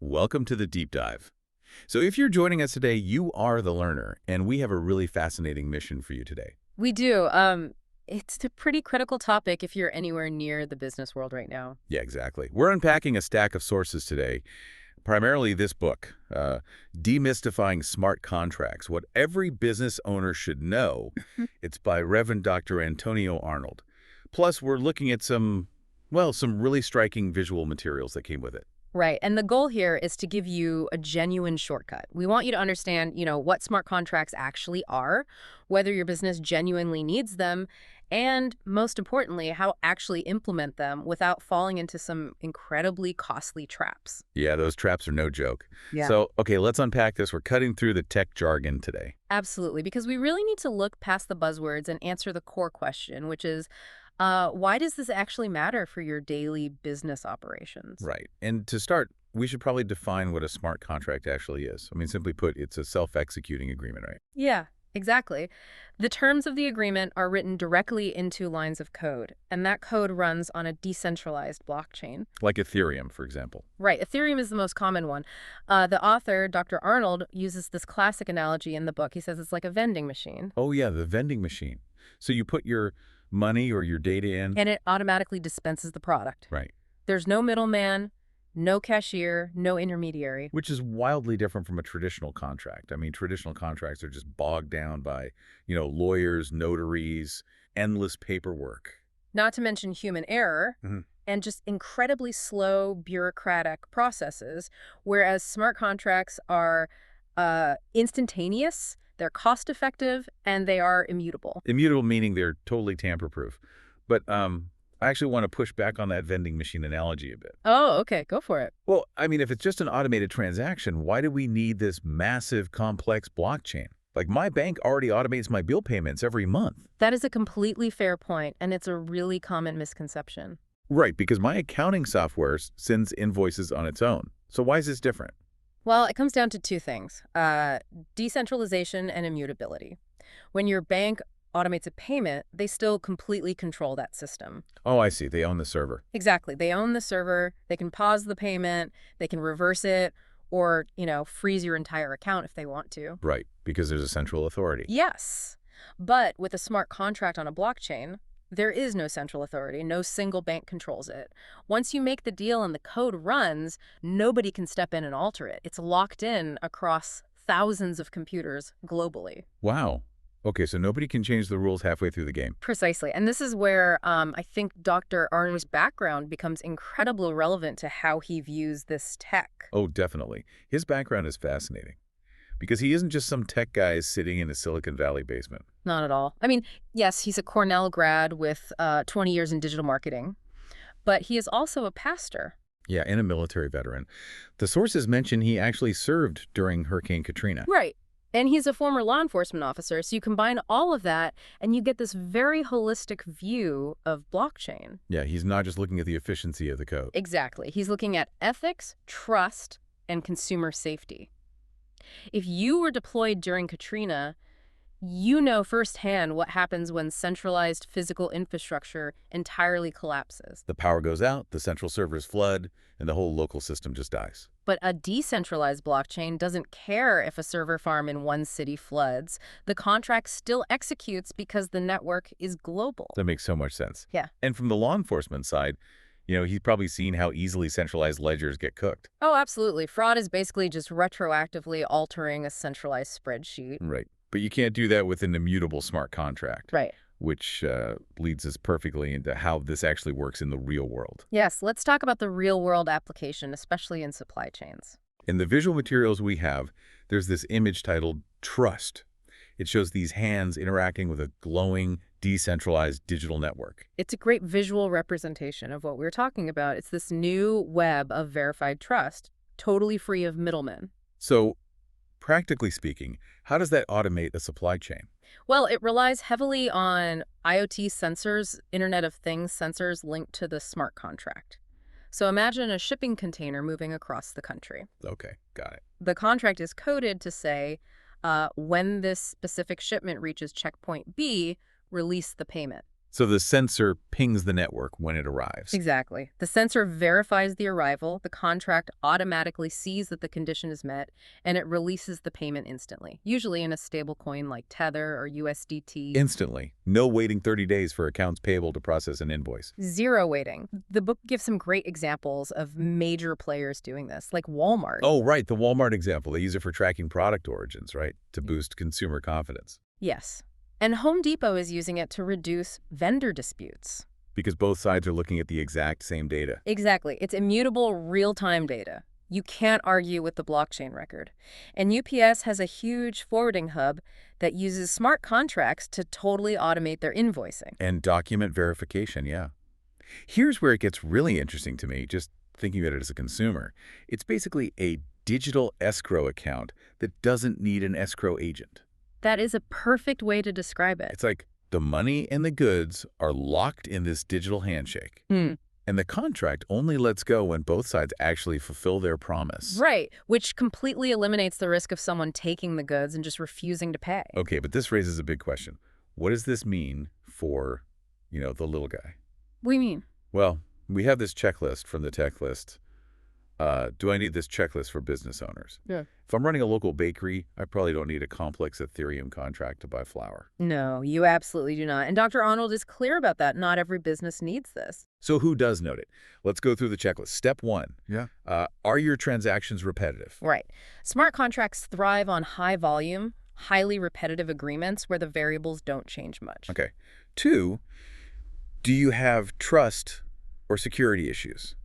Welcome to the Deep Dive. So if you're joining us today, you are the learner, and we have a really fascinating mission for you today. We do. It's a pretty critical topic if you're anywhere near the business world right now. Yeah, exactly. We're unpacking a stack of sources today, primarily this book, Demystifying Smart Contracts, What Every Business Owner Should Know. It's by Reverend Dr. Antonio Arnold. Plus, we're looking at some really striking visual materials that came with it. Right. And the goal here is to give you a genuine shortcut. We want you to understand, what smart contracts actually are, whether your business genuinely needs them, and most importantly, how to actually implement them without falling into some incredibly costly traps. Yeah, those traps are no joke. Yeah. So, okay, let's unpack this. We're cutting through the tech jargon today. Absolutely, because we really need to look past the buzzwords and answer the core question, which is, why does this actually matter for your daily business operations? Right. And to start, we should probably define what a smart contract actually is. I mean, simply put, it's a self-executing agreement, right? Yeah, exactly. The terms of the agreement are written directly into lines of code, and that code runs on a decentralized blockchain. Like Ethereum, for example. Right, Ethereum is the most common one. The author, Dr. Arnold, uses this classic analogy in the book. He says it's like a vending machine. Oh, yeah, the vending machine. So you put your money or your data in. And it automatically dispenses the product. Right. There's no middleman, no cashier, no intermediary. Which is wildly different from a traditional contract. I mean, traditional contracts are just bogged down by, lawyers, notaries, endless paperwork. Not to mention human error. And just incredibly slow bureaucratic processes, whereas smart contracts are instantaneous, they're cost-effective, and they are immutable. Immutable meaning they're totally tamper-proof. But I actually want to push back on that vending machine analogy a bit. Oh, okay. Go for it. Well, I mean, if it's just an automated transaction, why do we need this massive, complex blockchain? Like, my bank already automates my bill payments every month. That is a completely fair point, and it's a really common misconception. Right, because my accounting software sends invoices on its own. So why is this different? Well, it comes down to two things, decentralization and immutability. When your bank automates a payment, they still completely control that system. Oh, I see. They own the server. Exactly. They own the server. They can pause the payment. They can reverse it or, freeze your entire account if they want to. Right, because there's a central authority. Yes. But with a smart contract on a blockchain, there is no central authority. No single bank controls it. Once you make the deal and the code runs, nobody can step in and alter it. It's locked in across thousands of computers globally. Wow. Okay, so nobody can change the rules halfway through the game. Precisely. And this is where I think Dr. Arnold's background becomes incredibly relevant to how he views this tech. Oh, definitely. His background is fascinating. Because he isn't just some tech guy sitting in a Silicon Valley basement. Not at all. I mean, yes, he's a Cornell grad with 20 years in digital marketing, but he is also a pastor. Yeah, and a military veteran. The sources mention he actually served during Hurricane Katrina. Right. And he's a former law enforcement officer, so you combine all of that, and you get this very holistic view of blockchain. Yeah, he's not just looking at the efficiency of the code. Exactly. He's looking at ethics, trust, and consumer safety. If you were deployed during Katrina, you know firsthand what happens when centralized physical infrastructure entirely collapses. The power goes out, the central servers flood, and the whole local system just dies. But a decentralized blockchain doesn't care if a server farm in one city floods. The contract still executes because the network is global. That makes so much sense. Yeah. And from the law enforcement side, he's probably seen how easily centralized ledgers get cooked. Oh, absolutely. Fraud is basically just retroactively altering a centralized spreadsheet. Right. But you can't do that with an immutable smart contract. Right. Which leads us perfectly into how this actually works in the real world. Yes, let's talk about the real-world application, especially in supply chains. In the visual materials we have, there's this image titled Trust. It shows these hands interacting with a glowing, decentralized digital network. It's a great visual representation of what we're talking about. It's this new web of verified trust, totally free of middlemen. So, practically speaking, how does that automate a supply chain? Well, it relies heavily on IoT sensors, Internet of Things sensors linked to the smart contract. So imagine a shipping container moving across the country. Okay, got it. The contract is coded to say, when this specific shipment reaches checkpoint B, release the payment. So the sensor pings the network when it arrives. Exactly. The sensor verifies the arrival, the contract automatically sees that the condition is met, and it releases the payment instantly, usually in a stable coin like Tether or USDT. Instantly. No waiting 30 days for accounts payable to process an invoice. Zero waiting. The book gives some great examples of major players doing this, like Walmart. Oh, right, the Walmart example. They use it for tracking product origins, right, to boost consumer confidence. Yes. And Home Depot is using it to reduce vendor disputes. Because both sides are looking at the exact same data. Exactly. It's immutable, real-time data. You can't argue with the blockchain record. And UPS has a huge forwarding hub that uses smart contracts to totally automate their invoicing. And document verification, yeah. Here's where it gets really interesting to me, just thinking of it as a consumer. It's basically a digital escrow account that doesn't need an escrow agent. That is a perfect way to describe it. It's like the money and the goods are locked in this digital handshake. And the contract only lets go when both sides actually fulfill their promise. Right, which completely eliminates the risk of someone taking the goods and just refusing to pay. Okay, but this raises a big question. What does this mean for, the little guy? What do you mean? Well, we have this checklist from the tech list. Do I need this checklist for business owners? Yeah. If I'm running a local bakery, I probably don't need a complex Ethereum contract to buy flour. No, you absolutely do not. And Dr. Arnold is clear about that. Not every business needs this. So who does note it? Let's go through the checklist. Step 1. Yeah. Are your transactions repetitive? Right. Smart contracts thrive on high volume, highly repetitive agreements where the variables don't change much. Okay. 2, do you have trust or security issues?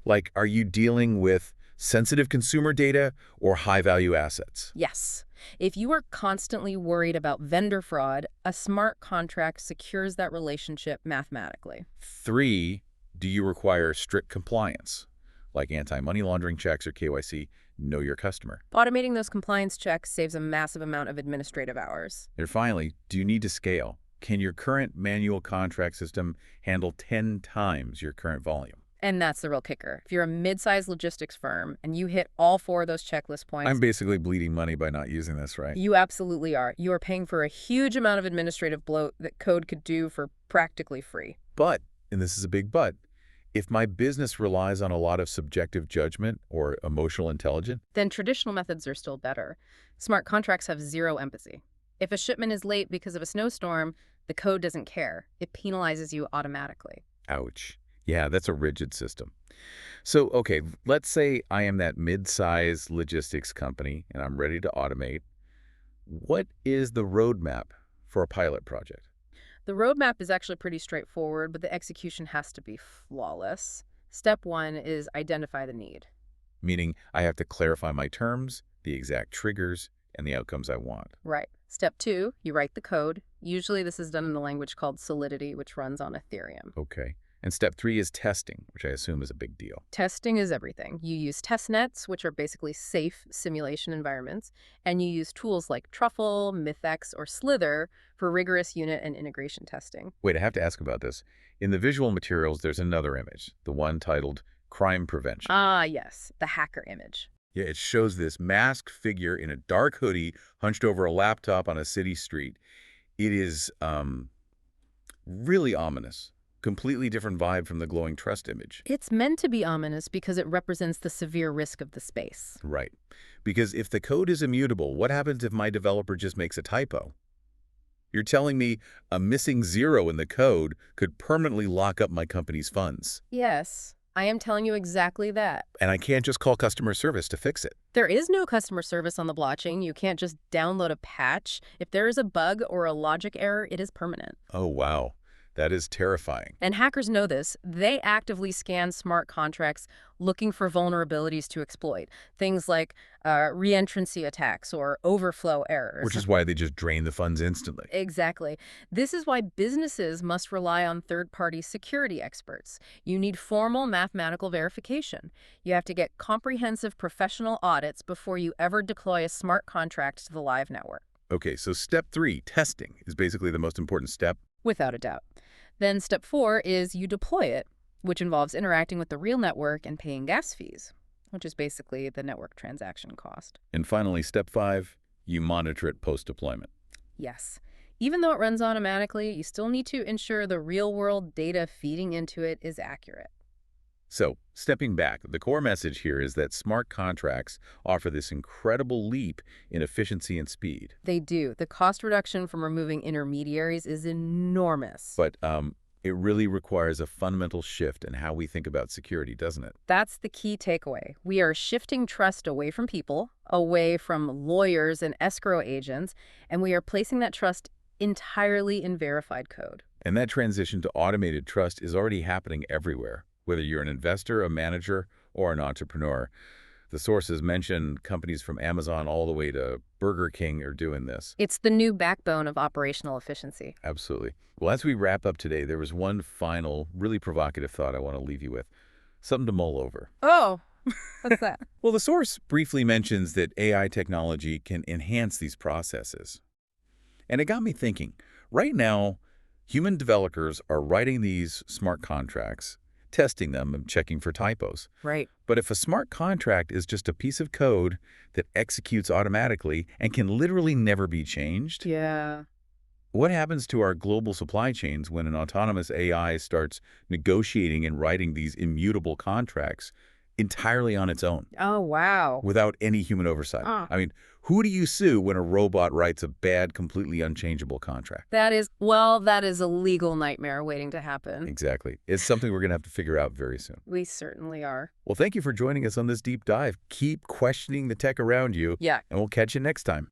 Like, are you dealing with sensitive consumer data or high-value assets? Yes. If you are constantly worried about vendor fraud, a smart contract secures that relationship mathematically. 3, do you require strict compliance, like anti-money laundering checks or KYC? Know your customer. Automating those compliance checks saves a massive amount of administrative hours. And finally, do you need to scale? Can your current manual contract system handle 10 times your current volume? And that's the real kicker. If you're a mid-sized logistics firm and you hit all 4 of those checklist points, I'm basically bleeding money by not using this, right? you absolutely are. You are paying for a huge amount of administrative bloat that code could do for practically free. But, and this is a big but, if my business relies on a lot of subjective judgment or emotional intelligence, Then traditional methods are still better. Smart contracts have zero empathy. If a shipment is late because of a snowstorm, the code doesn't care. It penalizes you automatically. ouch. Yeah, that's a rigid system. So, okay, let's say I am that mid-sized logistics company and I'm ready to automate. What is the roadmap for a pilot project? The roadmap is actually pretty straightforward, but the execution has to be flawless. Step 1 is identify the need. Meaning I have to clarify my terms, the exact triggers, and the outcomes I want. Right. Step 2, you write the code. Usually this is done in a language called Solidity, which runs on Ethereum. Okay. And step 3 is testing, which I assume is a big deal. Testing is everything. You use test nets, which are basically safe simulation environments, and you use tools like Truffle, Mythex, or Slither for rigorous unit and integration testing. Wait, I have to ask about this. In the visual materials, there's another image, the one titled Crime Prevention. Ah, yes, the hacker image. Yeah, it shows this masked figure in a dark hoodie hunched over a laptop on a city street. It is really ominous. Completely different vibe from the glowing trust image. It's meant to be ominous because it represents the severe risk of the space. Right. Because if the code is immutable, what happens if my developer just makes a typo? You're telling me a missing 0 in the code could permanently lock up my company's funds. Yes, I am telling you exactly that. And I can't just call customer service to fix it. There is no customer service on the blockchain. You can't just download a patch. If there is a bug or a logic error, it is permanent. Oh, wow. That is terrifying. And hackers know this. They actively scan smart contracts looking for vulnerabilities to exploit. Things like reentrancy attacks or overflow errors. Which is why they just drain the funds instantly. Exactly. This is why businesses must rely on third-party security experts. You need formal mathematical verification. You have to get comprehensive professional audits before you ever deploy a smart contract to the live network. Okay, so step 3, testing, is basically the most important step. Without a doubt. Then step 4 is you deploy it, which involves interacting with the real network and paying gas fees, which is basically the network transaction cost. And finally, step 5, you monitor it post-deployment. Yes. Even though it runs automatically, you still need to ensure the real-world data feeding into it is accurate. So, stepping back, the core message here is that smart contracts offer this incredible leap in efficiency and speed. They do. The cost reduction from removing intermediaries is enormous. But it really requires a fundamental shift in how we think about security, doesn't it? That's the key takeaway. We are shifting trust away from people, away from lawyers and escrow agents, and we are placing that trust entirely in verified code. And that transition to automated trust is already happening everywhere, whether you're an investor, a manager, or an entrepreneur. The sources mention companies from Amazon all the way to Burger King are doing this. It's the new backbone of operational efficiency. Absolutely. Well, as we wrap up today, there was one final, really provocative thought I want to leave you with. Something to mull over. Oh, what's that? Well, the source briefly mentions that AI technology can enhance these processes. And it got me thinking. Right now, human developers are writing these smart contracts, testing them and checking for typos. Right. But if a smart contract is just a piece of code that executes automatically and can literally never be changed, Yeah. what happens to our global supply chains when an autonomous AI starts negotiating and writing these immutable contracts entirely on its own, Oh, wow. without any human oversight? Ah. I mean, who do you sue when a robot writes a bad, completely unchangeable contract? That is a legal nightmare waiting to happen. Exactly. It's something we're going to have to figure out very soon. We certainly are. Well, thank you for joining us on this deep dive. Keep questioning the tech around you, Yeah. and we'll catch you next time.